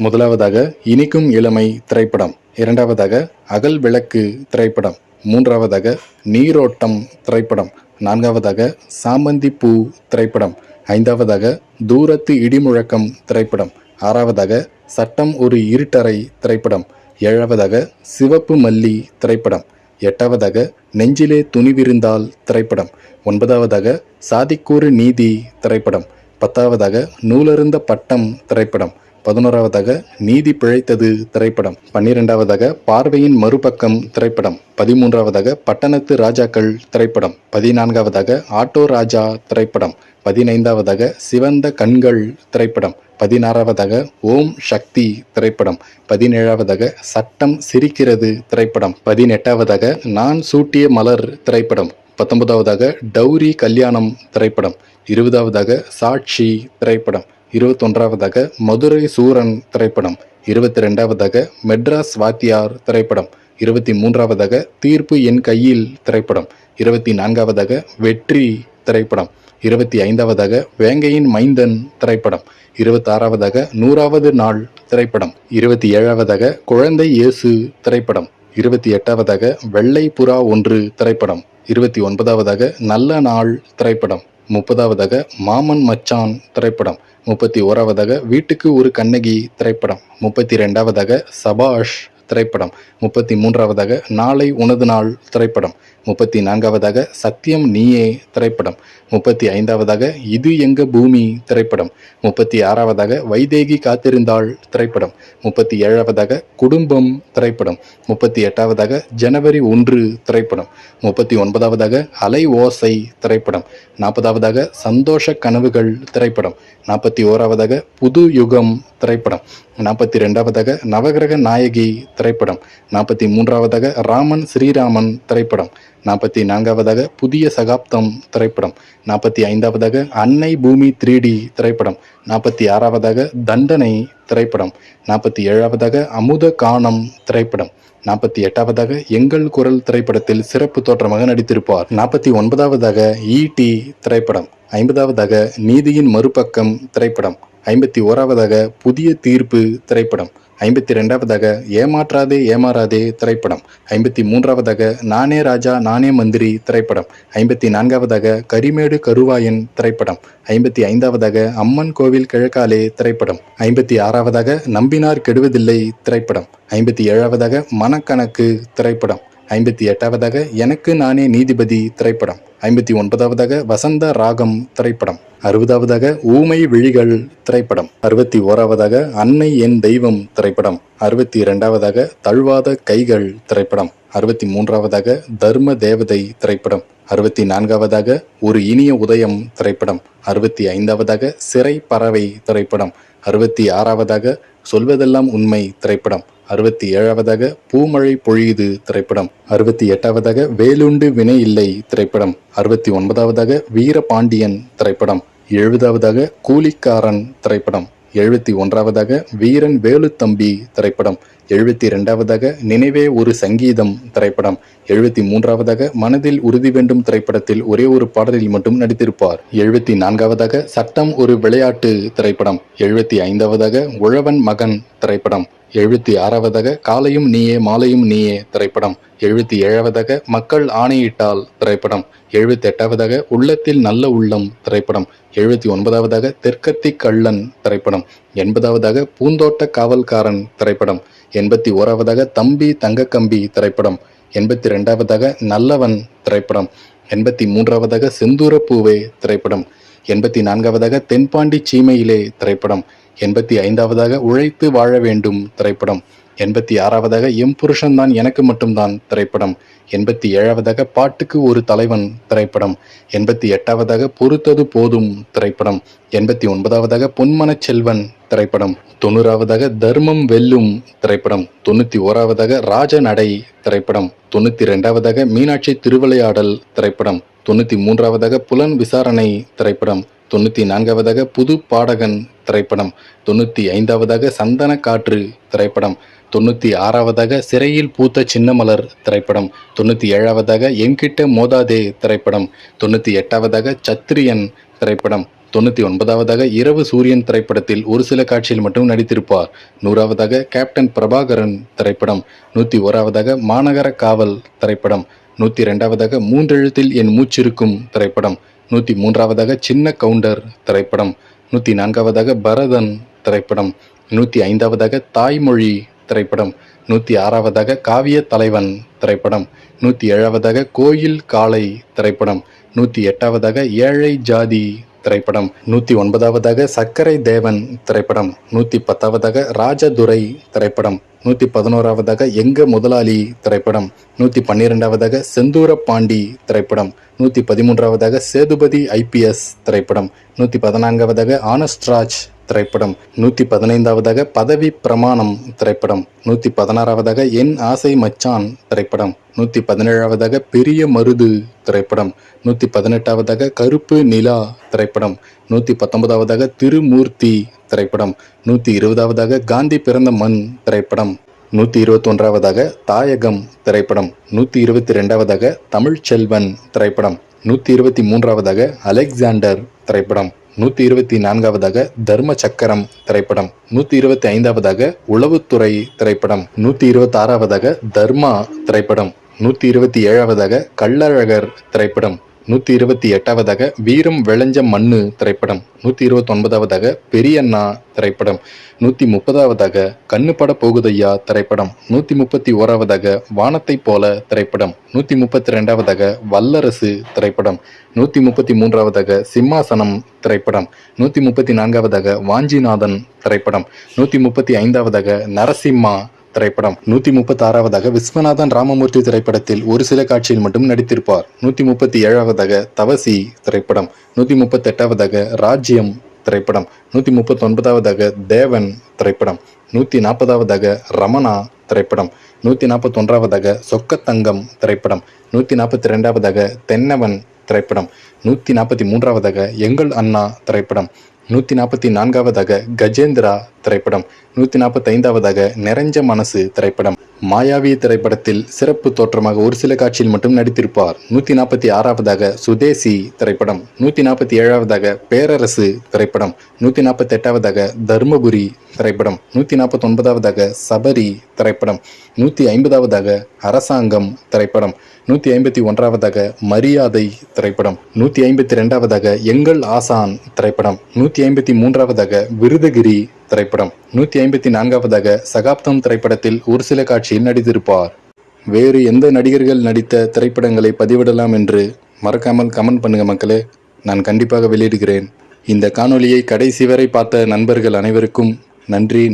முதலாவதாக இனிக்கும் இளமை திரைப்படம், இரண்டாவதாக அகல் விளக்கு திரைப்படம், மூன்றாவதாக நீரோட்டம் திரைப்படம், நான்காவதாக சாமந்தி பூ திரைப்படம், ஐந்தாவதாக தூரத்து இடிமுழக்கம் திரைப்படம், ஆறாவதாக சட்டம் ஒரு இருட்டறை திரைப்படம், ஏழாவதாக சிவப்பு மல்லி திரைப்படம், எட்டாவதாக நெஞ்சிலே துணிவிருந்தால் திரைப்படம், ஒன்பதாவதாக சாதிக்கூறு நீதி திரைப்படம், பத்தாவதாக நூலருந்த பட்டம் திரைப்படம், 11வதாக நீதி பிழைத்தது திரைப்படம், 12வதாக பார்வையின் மறுபக்கம் திரைப்படம், 13வதாக பட்டணத்து ராஜாக்கள் திரைப்படம், 14வதாக ஆட்டோ ராஜா திரைப்படம், 15வதாக சிவந்த கண்கள் திரைப்படம், 16வதாக ஓம் சக்தி திரைப்படம், 17வதாக சட்டம் சிரிக்கிறது திரைப்படம், 18வதாக நான் சூட்டிய மலர் திரைப்படம், 19வதாக டௌரி கல்யாணம் திரைப்படம், 20வதாக சாட்சி திரைப்படம், 21வதாக மதுரை சூரன் திரைப்படம், 22வதாக மெட்ராஸ் வாத்தியார் திரைப்படம், 23வதாக தீர்ப்பு என் கையில் திரைப்படம், 24வதாக வெற்றி திரைப்படம், 25வதாக வேங்கையின் மைந்தன் திரைப்படம், 26வதாக 100வது நாள் திரைப்படம், 27வதாக குழந்தை இயேசு திரைப்படம், 28வதாக வெள்ளை புறா ஒன்று திரைப்படம், 29வதாக நல்ல நாள் திரைப்படம், 30வதாக மாமன் மச்சான் திரைப்படம், 31வதாக வீட்டுக்கு ஒரு கண்ணகி திரைப்படம், 32வதாக சபாஷ் திரைப்படம், 33வதாக நாளை உனது நாள் திரைப்படம், 34வதாக சத்தியம் நீயே திரைப்படம், 35வதாக இது எங்க பூமி திரைப்படம், 36வதாக வைதேகி காத்திருந்தாள் திரைப்படம், 37வதாக குடும்பம் திரைப்படம், 38வதாக ஜனவரி 1 திரைப்படம், 39வதாக அலை ஓசை திரைப்படம், 40வதாக சந்தோஷ கனவுகள் திரைப்படம், 41வதாக புது யுகம் திரைப்படம், 42வதாக நவகிரக நாயகி திரைப்படம், 43வதாக ராமன் ஸ்ரீராமன் திரைப்படம், 44வதாக புதிய சகாப்தம் திரைப்படம், 45வதாக அன்னை பூமி 3D திரைப்படம், 46வதாக தண்டனை திரைப்படம், 47வதாக அமுத கானம் திரைப்படம், 48வதாக எங்கள் குரல் திரைப்படத்தில் சிறப்பு தோற்றமாக நடித்திருப்பார், 49வதாக ஈடி திரைப்படம், 50வதாக நீதியின் மறுபக்கம் திரைப்படம், 51வதாக புதிய தீர்ப்பு திரைப்படம், 52வதாக ஏமாற்றாதே ஏமாறாதே திரைப்படம், 53வதாக நானே ராஜா நானே மந்திரி திரைப்படம், 54வதாக கரிமேடு கருவாயன் திரைப்படம், 55வதாக அம்மன் கோவில் கிழக்காலே திரைப்படம், 56வதாக நம்பினார் கெடுவதில்லை திரைப்படம், 57வதாக மனக்கணக்கு திரைப்படம், 58வதாக எனக்கு நானே நீதிபதி திரைப்படம், 59வதாக வசந்த ராகம் திரைப்படம், 60வதாக ஊமை விழிகள் திரைப்படம், 61வதாக அன்னை என் தெய்வம் திரைப்படம், 62வதாக தழுவாத கைகள் திரைப்படம், 63வதாக தர்ம தேவதை திரைப்படம், 64வதாக ஒரு இனிய உதயம் திரைப்படம், 65வதாக சிறை பறவை திரைப்படம், 66வதாக சொல்வதெல்லாம் உண்மை திரைப்படம், 67வதாக பூமழை பொழியுது திரைப்படம், 68வதாக வேலுண்டு வினை இல்லை திரைப்படம், 69வதாக வீரபாண்டியன் திரைப்படம், 70வதாக கூலிக்காரன் திரைப்படம், 71வதாக வீரன் வேலுத்தம்பி திரைப்படம், 72வதாக நினைவே ஒரு சங்கீதம் திரைப்படம், 73வதாக மனதில் உறுதி வேண்டும் திரைப்படத்தில் ஒரே ஒரு பாடலில் மட்டும் நடித்திருப்பார், 74வதாக சட்டம் ஒரு விளையாட்டு திரைப்படம், 75வதாக உழவன் மகன் திரைப்படம், 76வதாக காலையும் நீயே மாலையும் நீயே திரைப்படம், 77வதாக மக்கள் ஆணையிட்டால் திரைப்படம், 78வதாக உள்ளத்தில் நல்ல உள்ளம் திரைப்படம், 79வதாக தெற்கத்தி கள்ளன் திரைப்படம், 80வதாக பூந்தோட்ட காவல்காரன் திரைப்படம், 81வதாக தம்பி தங்கக்கம்பி திரைப்படம், 82வதாக நல்லவன் திரைப்படம், 83வதாக செந்தூர பூவே திரைப்படம், 84வதாக தென்பாண்டி சீமையிலே திரைப்படம், 85வதாக உழைத்து வாழ வேண்டும் திரைப்படம், 86வதாக எம் புருஷன்தான் எனக்கு மட்டும்தான் திரைப்படம், 87வதாக பாட்டுக்கு ஒரு தலைவன் திரைப்படம், 88வதாக பொறுத்தது போதும் திரைப்படம், 89வதாக பொன்மனச் செல்வன் திரைப்படம், 90வதாக தர்மம் வெல்லும் திரைப்படம், 91வதாக ராஜநடை திரைப்படம், 92வதாக மீனாட்சி திருவிளையாடல் திரைப்படம், 93வதாக புலன் விசாரணை திரைப்படம், 94வதாக புது பாடகன் திரைப்படம், 95வதாக சந்தன காற்று திரைப்படம், 96வதாக சிறையில் பூத்த சின்னமலர் திரைப்படம், 97வதாக என்கிட்ட மோதாதே திரைப்படம், 98வதாக சத்திரியன் திரைப்படம், 99வதாக இரவு சூரியன் திரைப்படத்தில் ஒரு சில காட்சியில் மட்டும் நடித்திருப்பார். 100வதாக கேப்டன் பிரபாகரன் திரைப்படம். 101வதாக மாநகர காவல் திரைப்படம். 102வதாக மூன்றெழுத்தில் என் மூச்சிருக்கும் திரைப்படம். 103வதாக சின்ன கவுண்டர் திரைப்படம். 104வதாக பரதன் திரைப்படம். 105வதாக தாய்மொழி திரைப்படம். 106வதாக காவிய தலைவன் திரைப்படம். 107வதாக கோயில் காளை திரைப்படம். 108வதாக ஏழை ஜாதி திரைப்படம். 109வதாக சர்க்கரை தேவன் திரைப்படம். 110வதாக ராஜதுரை திரைப்படம். 111வதாக எங்க முதலாளி திரைப்படம். 112வதாக செந்தூர பாண்டி திரைப்படம். 113வதாக சேதுபதி IPS திரைப்படம். 114வதாக ஆனஸ்ட்ராஜ் திரைப்படம். 115வதாக பதவி பிரமாணம் திரைப்படம். 116வதாக என் ஆசை மச்சான் திரைப்படம். 117வதாக பெரிய மருது திரைப்படம். 118வதாக கருப்பு நிலா திரைப்படம். 119வதாக திருமூர்த்தி திரைப்படம். 120வதாக காந்தி பிறந்த மண் திரைப்படம். 121வதாக தாயகம் திரைப்படம். 122வதாக தமிழ்ச்செல்வன் திரைப்படம். 123வதாக அலெக்சாண்டர் திரைப்படம். 124வதாக தர்ம சக்கரம் திரைப்படம். 125வதாக உளவுத்துறை திரைப்படம். 126வதாக தர்மா திரைப்படம். 127வதாக கள்ளழகர் திரைப்படம். 128வதாக வீரம் விளைஞ்ச மண்ணு திரைப்படம். 129வதாக பெரியண்ணா திரைப்படம். 130வதாக கண்ணுப்பட போகுதையா திரைப்படம். 131வதாக வானத்தை போல திரைப்படம். 132வதாக வல்லரசு திரைப்படம். 133வதாக சிம்மாசனம் திரைப்படம். 134வதாக வாஞ்சிநாதன் திரைப்படம். 135வதாக நரசிம்மா திரைப்படம். 136வதாக விஸ்வநாதன் ராமமூர்த்தி திரைப்படத்தில் ஒரு சில காட்சியில் மட்டும் நடித்திருப்பார். 137வதாக தவசி திரைப்படம். 138வதாக ராஜ்யம் திரைப்படம். 139வதாக தேவன் திரைப்படம். 140வதாக ரமணா திரைப்படம். 141வதாக சொக்கத்தங்கம் திரைப்படம். 142வதாக தென்னவன் திரைப்படம். 143வதாக எங்கள் அண்ணா திரைப்படம். 144வதாக கஜேந்திரா திரைப்படம். 145வதாக நிறைஞ்ச மனசு திரைப்படம். மாயாவி திரைப்படத்தில் சிறப்பு தோற்றமாக ஒரு சில காட்சியில் மட்டும் நடித்திருப்பார். 146வதாக சுதேசி திரைப்படம். 147வதாக பேரரசு திரைப்படம். 148வதாக தர்மபுரி திரைப்படம். 149வதாக சபரி திரைப்படம். 150வதாக அரசாங்கம் திரைப்படம். 151வதாக மரியாதை திரைப்படம். 152வதாக எங்கள் ஆசான் திரைப்படம். 153வதாக விருதகிரி திரைப்படம். 154வதாக சகாப்தம் திரைப்படத்தில் ஒரு சில காட்சியில் நடித்திருப்பார். வேறு எந்த நடிகர்கள் நடித்த திரைப்படங்களை பதிவிடலாம் என்று மறக்காமல் கமெண்ட் பண்ணுங்க மக்களே. நான் கண்டிப்பாக வெளியிடுகிறேன். இந்த காணொளியை கடைசி வரை பார்த்த நண்பர்கள் அனைவருக்கும் நன்றி.